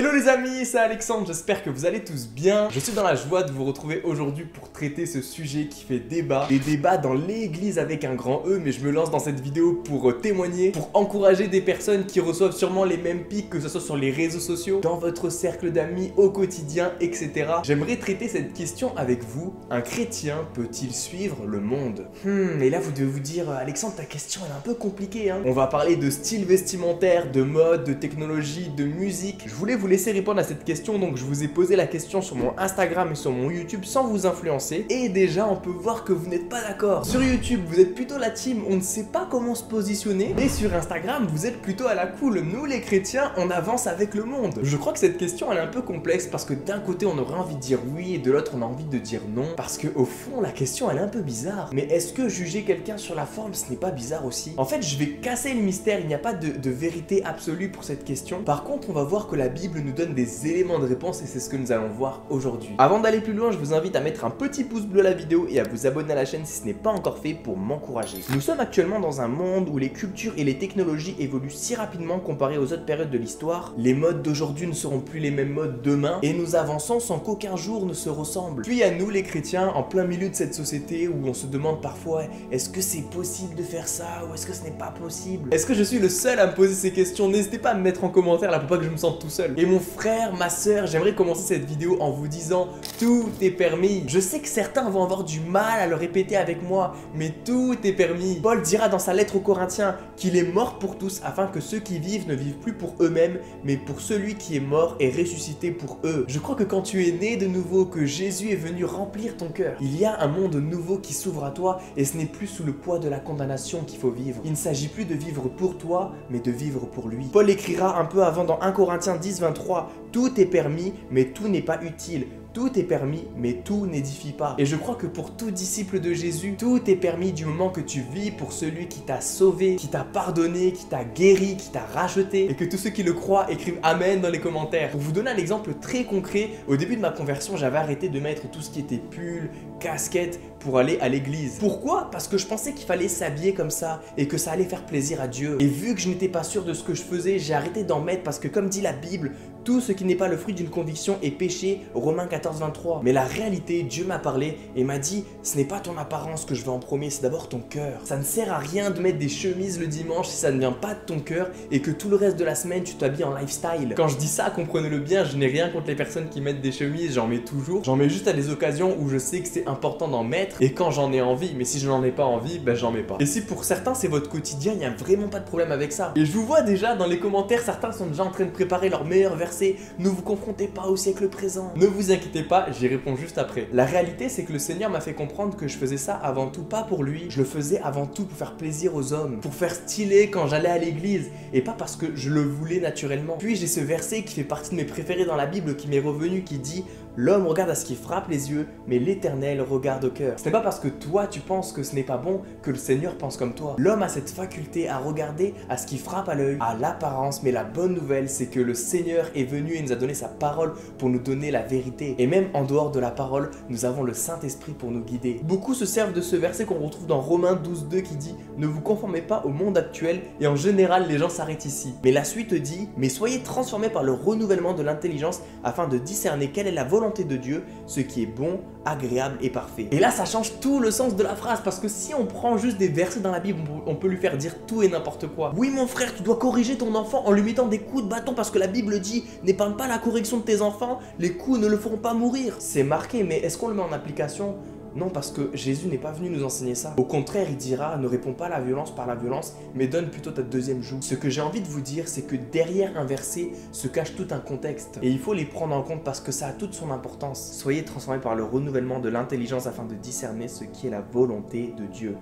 Hello les amis, c'est Alexandre, j'espère que vous allez tous bien. Je suis dans la joie de vous retrouver aujourd'hui pour traiter ce sujet qui fait débat. Des débats dans l'église avec un grand E, mais je me lance dans cette vidéo pour témoigner, pour encourager des personnes qui reçoivent sûrement les mêmes pics, que ce soit sur les réseaux sociaux, dans votre cercle d'amis, au quotidien, etc. J'aimerais traiter cette question avec vous. Un chrétien peut-il suivre le monde? Et là vous devez vous dire, Alexandre, ta question elle est un peu compliquée, hein. On va parler de style vestimentaire, de mode, de technologie, de musique. Je voulais vous laisser répondre à cette question, donc je vous ai posé la question sur mon Instagram et sur mon YouTube sans vous influencer. Et déjà, on peut voir que vous n'êtes pas d'accord. Sur YouTube, vous êtes plutôt la team on ne sait pas comment se positionner. Et sur Instagram, vous êtes plutôt à la cool. Nous, les chrétiens, on avance avec le monde. Je crois que cette question, elle est un peu complexe parce que d'un côté, on aurait envie de dire oui et de l'autre, on a envie de dire non. Parce que au fond, la question, elle est un peu bizarre. Mais est-ce que juger quelqu'un sur la forme, ce n'est pas bizarre aussi? En fait, je vais casser le mystère. Il n'y a pas de vérité absolue pour cette question. Par contre, on va voir que la Bible nous donne des éléments de réponse et c'est ce que nous allons voir aujourd'hui. Avant d'aller plus loin, je vous invite à mettre un petit pouce bleu à la vidéo et à vous abonner à la chaîne si ce n'est pas encore fait pour m'encourager. Nous sommes actuellement dans un monde où les cultures et les technologies évoluent si rapidement comparé aux autres périodes de l'histoire. Les modes d'aujourd'hui ne seront plus les mêmes modes demain et nous avançons sans qu'aucun jour ne se ressemble. Puis à nous les chrétiens, en plein milieu de cette société où on se demande parfois est-ce que c'est possible de faire ça ou est-ce que ce n'est pas possible? Est-ce que je suis le seul à me poser ces questions? N'hésitez pas à me mettre en commentaire là pour pas que je me sente tout seul. Et mon frère, ma soeur, j'aimerais commencer cette vidéo en vous disant tout est permis. Je sais que certains vont avoir du mal à le répéter avec moi, mais tout est permis. Paul dira dans sa lettre aux Corinthiens qu'il est mort pour tous afin que ceux qui vivent ne vivent plus pour eux-mêmes, mais pour celui qui est mort et ressuscité pour eux. Je crois que quand tu es né de nouveau, que Jésus est venu remplir ton cœur, il y a un monde nouveau qui s'ouvre à toi et ce n'est plus sous le poids de la condamnation qu'il faut vivre. Il ne s'agit plus de vivre pour toi, mais de vivre pour lui. Paul écrira un peu avant dans 1 Corinthiens 10, 23, tout est permis, mais tout n'est pas utile. Tout est permis, mais tout n'édifie pas. Et je crois que pour tout disciple de Jésus, tout est permis du moment que tu vis pour celui qui t'a sauvé, qui t'a pardonné, qui t'a guéri, qui t'a racheté. Et que tous ceux qui le croient écrivent Amen dans les commentaires. Pour vous donner un exemple très concret, au début de ma conversion, j'avais arrêté de mettre tout ce qui était pull, casquette pour aller à l'église. Pourquoi? Parce que je pensais qu'il fallait s'habiller comme ça et que ça allait faire plaisir à Dieu. Et vu que je n'étais pas sûr de ce que je faisais, j'ai arrêté d'en mettre parce que comme dit la Bible, tout ce qui n'est pas le fruit d'une conviction est péché, Romains 14, 23. Mais la réalité, Dieu m'a parlé et m'a dit, ce n'est pas ton apparence que je veux en premier, c'est d'abord ton cœur. Ça ne sert à rien de mettre des chemises le dimanche si ça ne vient pas de ton cœur et que tout le reste de la semaine, tu t'habilles en lifestyle. Quand je dis ça, comprenez-le bien, je n'ai rien contre les personnes qui mettent des chemises, j'en mets toujours. J'en mets juste à des occasions où je sais que c'est important d'en mettre et quand j'en ai envie. Mais si je n'en ai pas envie, ben j'en mets pas. Et si pour certains, c'est votre quotidien, il n'y a vraiment pas de problème avec ça. Et je vous vois déjà dans les commentaires, certains sont déjà en train de préparer leur meilleur verset. Ne vous confrontez pas au siècle présent. Ne vous inquiétez pas, j'y réponds juste après. La réalité, c'est que le Seigneur m'a fait comprendre que je faisais ça avant tout pas pour lui. Je le faisais avant tout pour faire plaisir aux hommes, pour faire stylé quand j'allais à l'église et pas parce que je le voulais naturellement. Puis j'ai ce verset qui fait partie de mes préférés dans la Bible qui m'est revenu qui dit l'homme regarde à ce qui frappe les yeux, mais l'Éternel regarde au cœur. Ce n'est pas parce que toi tu penses que ce n'est pas bon que le Seigneur pense comme toi. L'homme a cette faculté à regarder à ce qui frappe à l'œil, à l'apparence, mais la bonne nouvelle c'est que le Seigneur est venu et nous a donné sa parole pour nous donner la vérité. Et même en dehors de la parole, nous avons le Saint-Esprit pour nous guider. Beaucoup se servent de ce verset qu'on retrouve dans Romains 12, 2 qui dit ne vous conformez pas au monde actuel et en général les gens s'arrêtent ici. Mais la suite dit mais soyez transformés par le renouvellement de l'intelligence afin de discerner quelle est la volonté de Dieu, ce qui est bon, agréable et parfait. Et là ça change tout le sens de la phrase parce que si on prend juste des versets dans la Bible, on peut lui faire dire tout et n'importe quoi. Oui mon frère, tu dois corriger ton enfant en lui mettant des coups de bâton parce que la Bible dit n'épargne pas la correction de tes enfants, les coups ne le feront pas mourir. C'est marqué, mais est-ce qu'on le met en application? Non, parce que Jésus n'est pas venu nous enseigner ça. Au contraire, il dira, ne réponds pas à la violence par la violence, mais donne plutôt ta deuxième joue. Ce que j'ai envie de vous dire, c'est que derrière un verset se cache tout un contexte. Et il faut les prendre en compte parce que ça a toute son importance. Soyez transformés par le renouvellement de l'intelligence afin de discerner ce qui est la volonté de Dieu.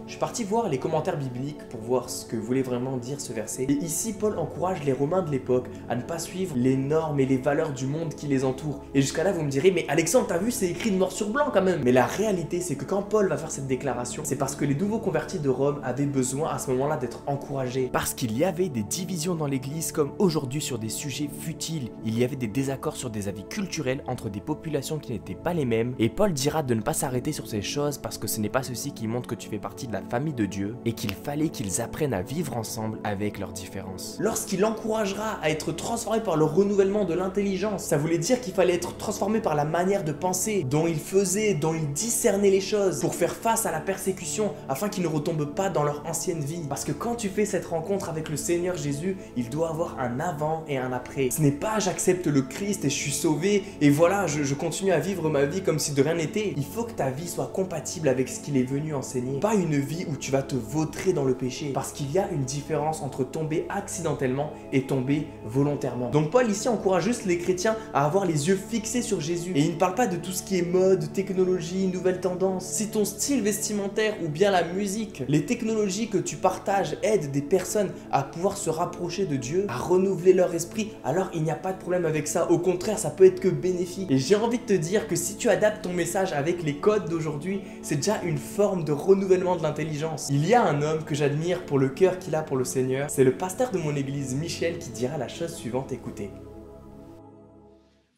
Je suis parti voir les commentaires bibliques pour voir ce que voulait vraiment dire ce verset. Et ici, Paul encourage les Romains de l'époque à ne pas suivre les normes et les valeurs du monde qui les entourent. Et jusqu'à là, vous me direz, mais Alexandre, t'as vu, c'est écrit noir sur blanc quand même. Mais la réalité, c'est que quand Paul va faire cette déclaration, c'est parce que les nouveaux convertis de Rome avaient besoin à ce moment-là d'être encouragés. Parce qu'il y avait des divisions dans l'église comme aujourd'hui sur des sujets futiles. Il y avait des désaccords sur des avis culturels entre des populations qui n'étaient pas les mêmes. Et Paul dira de ne pas s'arrêter sur ces choses parce que ce n'est pas ceci qui montre que tu fais partie de la famille de Dieu et qu'il fallait qu'ils apprennent à vivre ensemble avec leurs différences. Lorsqu'il encouragera à être transformé par le renouvellement de l'intelligence, ça voulait dire qu'il fallait être transformé par la manière de penser, dont il faisait, dont il discernait les choses, pour faire face à la persécution, afin qu'ils ne retombent pas dans leur ancienne vie. Parce que quand tu fais cette rencontre avec le Seigneur Jésus, il doit avoir un avant et un après. Ce n'est pas j'accepte le Christ et je suis sauvé et voilà, je continue à vivre ma vie comme si de rien n'était. Il faut que ta vie soit compatible avec ce qu'il est venu enseigner. Pas une vie où tu vas te vautrer dans le péché. Parce qu'il y a une différence entre tomber accidentellement et tomber volontairement. Donc Paul ici encourage juste les chrétiens à avoir les yeux fixés sur Jésus. Et il ne parle pas de tout ce qui est mode, technologie, nouvelles tendances. Si ton style vestimentaire ou bien la musique, les technologies que tu partages aident des personnes à pouvoir se rapprocher de Dieu, à renouveler leur esprit, alors il n'y a pas de problème avec ça. Au contraire, ça peut être que bénéfique. Et j'ai envie de te dire que si tu adaptes ton message avec les codes d'aujourd'hui, c'est déjà une forme de renouvellement de l'intelligence. Il y a un homme que j'admire pour le cœur qu'il a pour le Seigneur. C'est le pasteur de mon église, Michel, qui dira la chose suivante. Écoutez.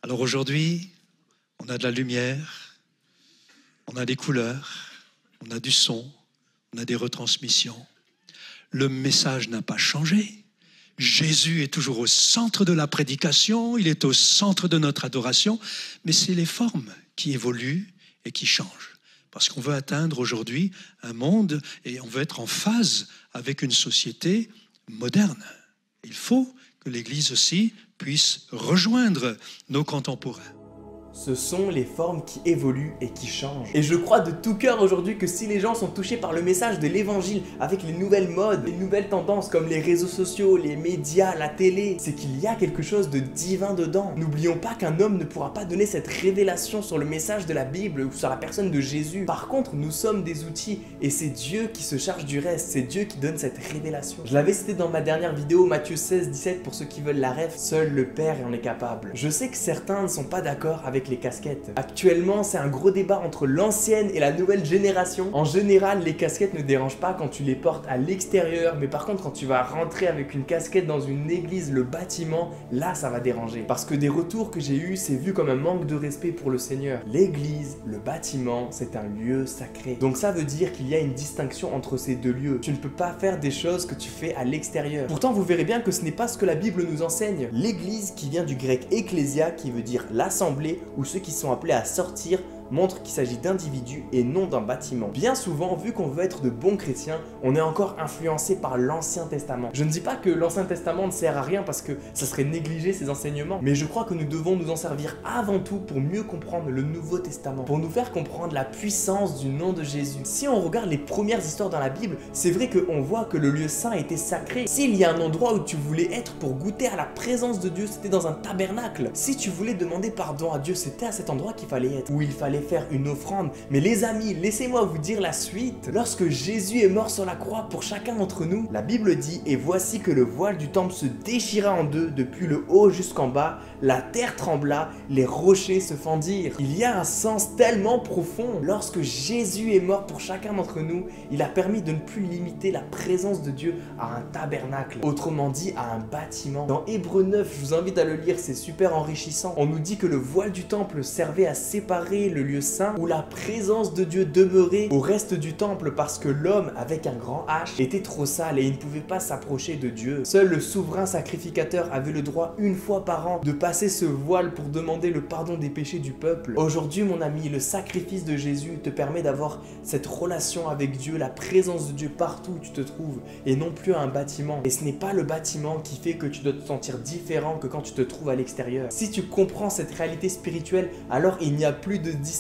Alors aujourd'hui, on a de la lumière, on a des couleurs, on a du son, on a des retransmissions. Le message n'a pas changé. Jésus est toujours au centre de la prédication, il est au centre de notre adoration, mais c'est les formes qui évoluent et qui changent. Parce qu'on veut atteindre aujourd'hui un monde et on veut être en phase avec une société moderne. Il faut que l'Église aussi puisse rejoindre nos contemporains. Ce sont les formes qui évoluent et qui changent. Et je crois de tout cœur aujourd'hui que si les gens sont touchés par le message de l'évangile avec les nouvelles modes, les nouvelles tendances comme les réseaux sociaux, les médias, la télé, c'est qu'il y a quelque chose de divin dedans. N'oublions pas qu'un homme ne pourra pas donner cette révélation sur le message de la Bible ou sur la personne de Jésus. Par contre, nous sommes des outils et c'est Dieu qui se charge du reste, c'est Dieu qui donne cette révélation. Je l'avais cité dans ma dernière vidéo, Matthieu 16, 17, pour ceux qui veulent la ref, seul le Père en est capable. Je sais que certains ne sont pas d'accord avec les casquettes. Actuellement, c'est un gros débat entre l'ancienne et la nouvelle génération. En général, les casquettes ne dérangent pas quand tu les portes à l'extérieur, mais par contre, quand tu vas rentrer avec une casquette dans une église, le bâtiment, là, ça va déranger. Parce que des retours que j'ai eus, c'est vu comme un manque de respect pour le Seigneur. L'église, le bâtiment, c'est un lieu sacré. Donc ça veut dire qu'il y a une distinction entre ces deux lieux. Tu ne peux pas faire des choses que tu fais à l'extérieur. Pourtant, vous verrez bien que ce n'est pas ce que la Bible nous enseigne. L'église, qui vient du grec ecclésia, qui veut dire l'assemblée, ou ceux qui sont appelés à sortir, montre qu'il s'agit d'individus et non d'un bâtiment. Bien souvent, vu qu'on veut être de bons chrétiens, on est encore influencé par l'Ancien Testament. Je ne dis pas que l'Ancien Testament ne sert à rien parce que ça serait négliger ses enseignements, mais je crois que nous devons nous en servir avant tout pour mieux comprendre le Nouveau Testament, pour nous faire comprendre la puissance du nom de Jésus. Si on regarde les premières histoires dans la Bible, c'est vrai qu'on voit que le lieu saint était sacré. S'il y a un endroit où tu voulais être pour goûter à la présence de Dieu, c'était dans un tabernacle. Si tu voulais demander pardon à Dieu, c'était à cet endroit qu'il fallait être, où il fallait faire une offrande. Mais les amis, laissez-moi vous dire la suite. Lorsque Jésus est mort sur la croix pour chacun d'entre nous, la Bible dit: et voici que le voile du temple se déchira en deux, depuis le haut jusqu'en bas, la terre trembla, les rochers se fendirent. Il y a un sens tellement profond. Lorsque Jésus est mort pour chacun d'entre nous, il a permis de ne plus limiter la présence de Dieu à un tabernacle, autrement dit à un bâtiment. Dans Hébreux 9, je vous invite à le lire, c'est super enrichissant. On nous dit que le voile du temple servait à séparer le lieu saint où la présence de Dieu demeurait au reste du temple, parce que l'homme avec un grand H était trop sale et il ne pouvait pas s'approcher de Dieu. Seul le souverain sacrificateur avait le droit une fois par an de passer ce voile pour demander le pardon des péchés du peuple. Aujourd'hui mon ami, le sacrifice de Jésus te permet d'avoir cette relation avec Dieu, la présence de Dieu partout où tu te trouves et non plus à un bâtiment. Et ce n'est pas le bâtiment qui fait que tu dois te sentir différent que quand tu te trouves à l'extérieur. Si tu comprends cette réalité spirituelle, alors il n'y a plus de distinction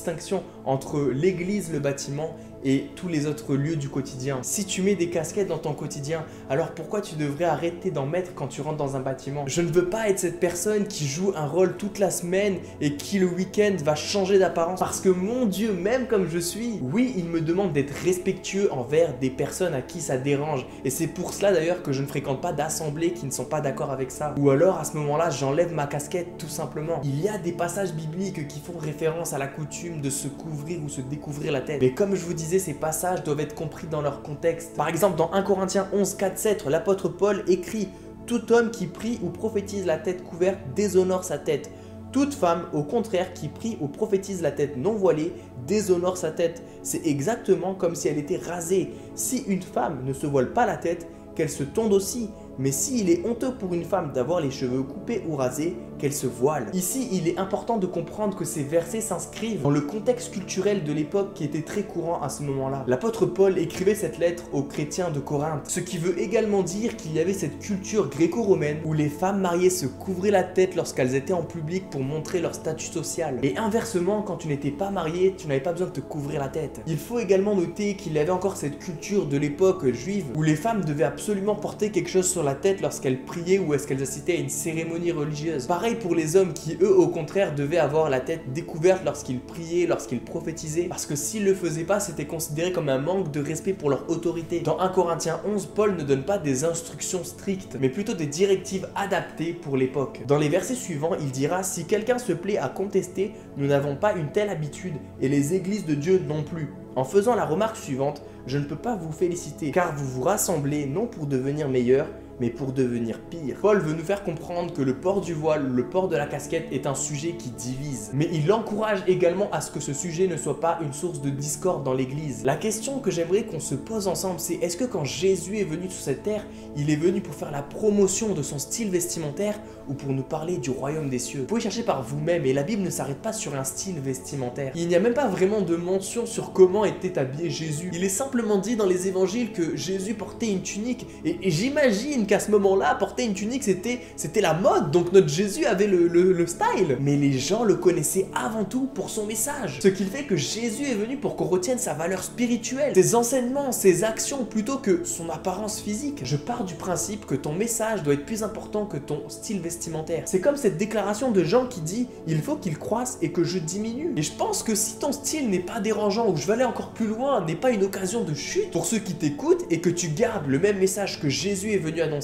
entre l'église, le bâtiment et tous les autres lieux du quotidien. Si tu mets des casquettes dans ton quotidien, alors pourquoi tu devrais arrêter d'en mettre quand tu rentres dans un bâtiment? Je ne veux pas être cette personne qui joue un rôle toute la semaine et qui le week-end va changer d'apparence, parce que mon Dieu, même comme je suis, oui, il me demande d'être respectueux envers des personnes à qui ça dérange, et c'est pour cela d'ailleurs que je ne fréquente pas d'assemblées qui ne sont pas d'accord avec ça. Ou alors à ce moment-là, j'enlève ma casquette tout simplement. Il y a des passages bibliques qui font référence à la coutume de se couvrir ou se découvrir la tête, mais comme je vous disais, ces passages doivent être compris dans leur contexte. Par exemple, dans 1 Corinthiens 11, 4, 7, l'apôtre Paul écrit: tout homme qui prie ou prophétise la tête couverte déshonore sa tête. Toute femme, au contraire, qui prie ou prophétise la tête non voilée, déshonore sa tête. C'est exactement comme si elle était rasée. Si une femme ne se voile pas la tête, qu'elle se tonde aussi. Mais s'il est honteux pour une femme d'avoir les cheveux coupés ou rasés, qu'elle se voile. Ici, il est important de comprendre que ces versets s'inscrivent dans le contexte culturel de l'époque qui était très courant à ce moment-là. L'apôtre Paul écrivait cette lettre aux chrétiens de Corinthe, ce qui veut également dire qu'il y avait cette culture gréco-romaine où les femmes mariées se couvraient la tête lorsqu'elles étaient en public pour montrer leur statut social. Et inversement, quand tu n'étais pas marié, tu n'avais pas besoin de te couvrir la tête. Il faut également noter qu'il y avait encore cette culture de l'époque juive où les femmes devaient absolument porter quelque chose sur la tête lorsqu'elles priaient ou est-ce qu'elles assistaient à une cérémonie religieuse. Pareil pour les hommes qui, eux, au contraire, devaient avoir la tête découverte lorsqu'ils priaient, lorsqu'ils prophétisaient, parce que s'ils le faisaient pas, c'était considéré comme un manque de respect pour leur autorité. Dans 1 Corinthiens 11, Paul ne donne pas des instructions strictes, mais plutôt des directives adaptées pour l'époque. Dans les versets suivants, il dira « Si quelqu'un se plaît à contester, nous n'avons pas une telle habitude, et les églises de Dieu non plus. » En faisant la remarque suivante, je ne peux pas vous féliciter, car vous vous rassemblez non pour devenir meilleur, mais pour devenir pire. Paul veut nous faire comprendre que le port du voile, le port de la casquette est un sujet qui divise. Mais il encourage également à ce que ce sujet ne soit pas une source de discorde dans l'église. La question que j'aimerais qu'on se pose ensemble, c'est est-ce que quand Jésus est venu sur cette terre, il est venu pour faire la promotion de son style vestimentaire ou pour nous parler du royaume des cieux? Vous pouvez chercher par vous-même et la Bible ne s'arrête pas sur un style vestimentaire. Il n'y a même pas vraiment de mention sur comment était habillé Jésus. Il est simplement dit dans les évangiles que Jésus portait une tunique et j'imagine qu'à ce moment-là, porter une tunique, c'était la mode, donc notre Jésus avait le style. Mais les gens le connaissaient avant tout pour son message. Ce qui fait que Jésus est venu pour qu'on retienne sa valeur spirituelle, ses enseignements, ses actions, plutôt que son apparence physique. Je pars du principe que ton message doit être plus important que ton style vestimentaire. C'est comme cette déclaration de Jean qui dit « Il faut qu'il croisse et que je diminue ». Et je pense que si ton style n'est pas dérangeant, ou je vais aller encore plus loin, n'est pas une occasion de chute pour ceux qui t'écoutent et que tu gardes le même message que Jésus est venu annoncer,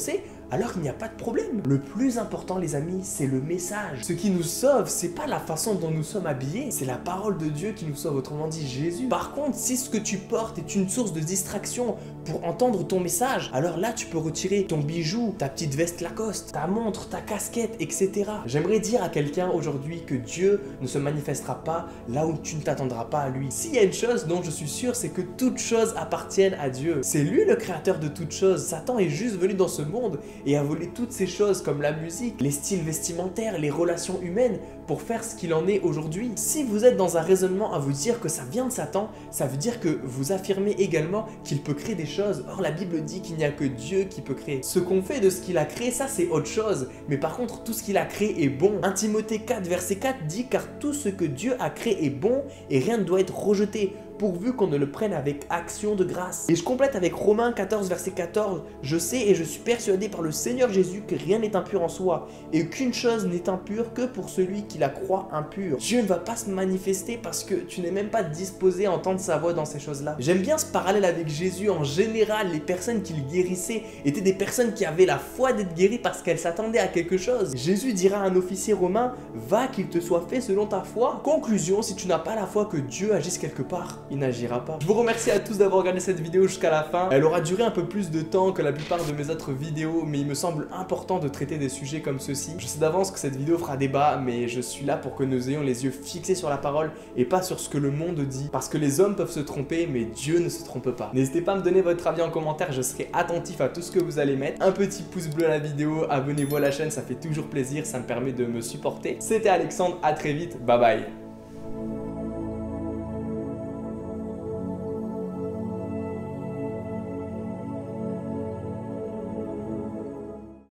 alors il n'y a pas de problème. Le plus important, les amis, c'est le message. Ce qui nous sauve, c'est pas la façon dont nous sommes habillés, c'est la parole de Dieu qui nous sauve, autrement dit Jésus. Par contre, si ce que tu portes est une source de distraction pour entendre ton message, alors là tu peux retirer ton bijou, ta petite veste Lacoste, ta montre, ta casquette, etc. J'aimerais dire à quelqu'un aujourd'hui que Dieu ne se manifestera pas là où tu ne t'attendras pas à lui. S'il y a une chose dont je suis sûr, c'est que toutes choses appartiennent à Dieu. C'est lui le créateur de toutes choses. Satan est juste venu dans ce monde et a volé toutes ces choses comme la musique, les styles vestimentaires, les relations humaines pour faire ce qu'il en est aujourd'hui. Si vous êtes dans un raisonnement à vous dire que ça vient de Satan, ça veut dire que vous affirmez également qu'il peut créer des choses. Or la Bible dit qu'il n'y a que Dieu qui peut créer. Ce qu'on fait de ce qu'il a créé, ça c'est autre chose. Mais par contre, tout ce qu'il a créé est bon. 1 Timothée 4 verset 4 dit « Car tout ce que Dieu a créé est bon et rien ne doit être rejeté. » pourvu qu'on ne le prenne avec action de grâce. Et je complète avec Romains 14 verset 14, « Je sais et je suis persuadé par le Seigneur Jésus que rien n'est impur en soi, et qu'une chose n'est impure que pour celui qui la croit impure. » Dieu ne va pas se manifester parce que tu n'es même pas disposé à entendre sa voix dans ces choses-là. J'aime bien ce parallèle avec Jésus. En général, les personnes qu'il guérissait étaient des personnes qui avaient la foi d'être guéries parce qu'elles s'attendaient à quelque chose. Jésus dira à un officier romain, « Va qu'il te soit fait selon ta foi. » Conclusion, si tu n'as pas la foi que Dieu agisse quelque part, il n'agira pas. Je vous remercie à tous d'avoir regardé cette vidéo jusqu'à la fin. Elle aura duré un peu plus de temps que la plupart de mes autres vidéos, mais il me semble important de traiter des sujets comme ceux-ci. Je sais d'avance que cette vidéo fera débat, mais je suis là pour que nous ayons les yeux fixés sur la parole et pas sur ce que le monde dit. Parce que les hommes peuvent se tromper, mais Dieu ne se trompe pas. N'hésitez pas à me donner votre avis en commentaire, je serai attentif à tout ce que vous allez mettre. Un petit pouce bleu à la vidéo, abonnez-vous à la chaîne, ça fait toujours plaisir, ça me permet de me supporter. C'était Alexandre, à très vite, bye bye.